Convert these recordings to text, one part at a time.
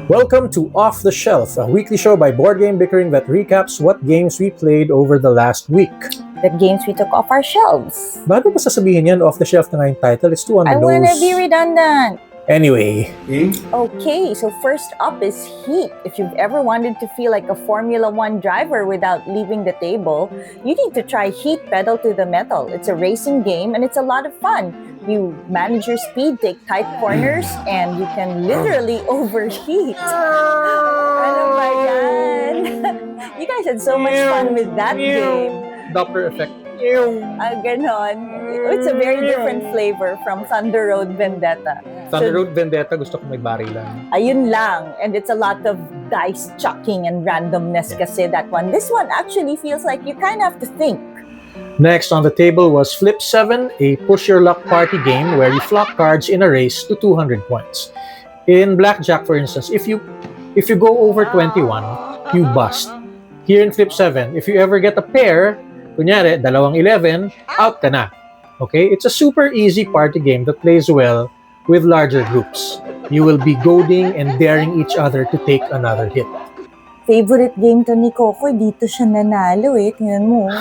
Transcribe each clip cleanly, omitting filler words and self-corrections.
Welcome to Off the Shelf, a weekly show by Board Game Bickering that recaps what games we played over the last week. The games we took off our shelves. Bago pa sasabihin yan, Off the Shelf na nga yung title, it's too on the I wanna nose. be redundant. Anyway. Okay, so first up is Heat. If you've ever wanted to feel like a Formula 1 driver without leaving the table, you need to try Heat Pedal to the Metal. It's a racing game and it's a lot of fun. You manage your speed, take tight corners, and you can literally overheat. Ano ba yan? You guys had so much fun with that game. Doppler effect. Ganon. It's a very different flavor from Thunder Road Vendetta. Thunder Road Vendetta, gusto ko may barilan. Ayun lang. And it's a lot of dice chucking and randomness kasi that one. This one actually feels like you kind of have to think. Next on the table was Flip 7, a push your luck party game where you flop cards in a race to 200 points. In Blackjack, for instance, if you go over 21, you bust. Here in Flip 7, if you ever get a pair, kunyari, dalawang 11, out ka na. Okay? It's a super easy party game that plays well with larger groups. You will be goading and daring each other to take another hit. Favorite game to ni Kokoy, dito siya nanalo eh. Tingnan mo.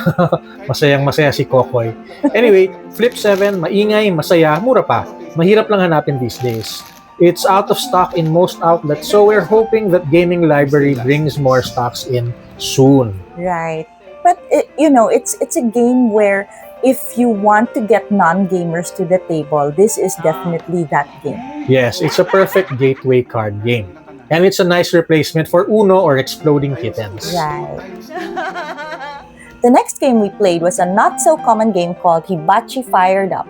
Masayang-masaya si Kokoy. Anyway, Flip 7, maingay, masaya, mura pa. Mahirap lang hanapin these days. It's out of stock in most outlets, so we're hoping that Gaming Library brings more stocks in soon. Right. But, it's a game where if you want to get non-gamers to the table, this is definitely that game. Yes, it's a perfect gateway card game. And it's a nice replacement for Uno or Exploding Kittens. Right. The next game we played was a not-so-common game called Hibachi Fired Up.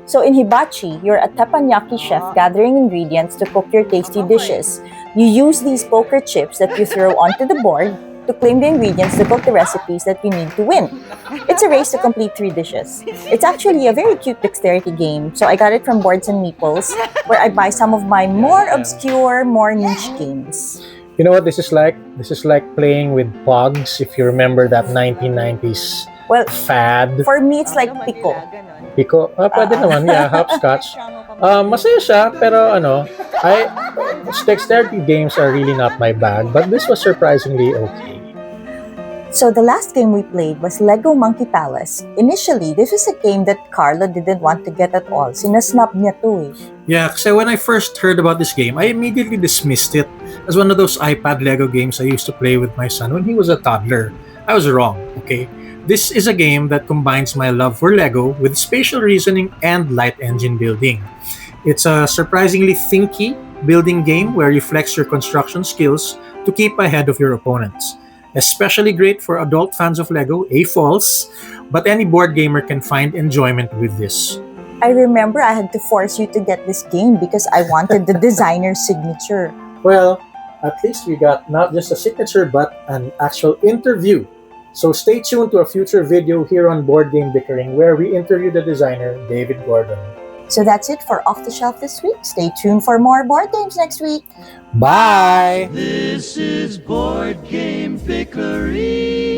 So in Hibachi, you're a teppanyaki chef gathering ingredients to cook your tasty dishes. You use these poker chips that you throw onto the board to claim the ingredients to cook the recipes that you need to win. It's a race to complete 3 dishes. It's actually a very cute dexterity game, so I got it from Boards and Meeples, where I buy some of my more obscure, more niche games. You know what this is like? This is like playing with pogs, if you remember that 1990s fad. For me, it's like Pico. Pico? Pwede naman, yeah, hopscotch. Masaya siya, pero dexterity games are really not my bag, but this was surprisingly okay. So the last game we played was Lego Monkey Palace. Initially, this was a game that Karlo didn't want to get at all. Sinasnap niya to eh. Yeah, kasi when I first heard about this game, I immediately dismissed it as one of those iPad Lego games I used to play with my son when he was a toddler. I was wrong, okay? This is a game that combines my love for Lego with spatial reasoning and light engine building. It's a surprisingly thinky building game where you flex your construction skills to keep ahead of your opponents. Especially great for adult fans of Lego, false, but any board gamer can find enjoyment with this. I remember I had to force you to get this game because I wanted the designer's signature. Well, at least we got not just a signature but an actual interview. So stay tuned to a future video here on Board Game Bickering where we interview the designer, David Gordon. So that's it for Off the Shelf this week. Stay tuned for more board games next week. Bye! This is Board Game Bickering.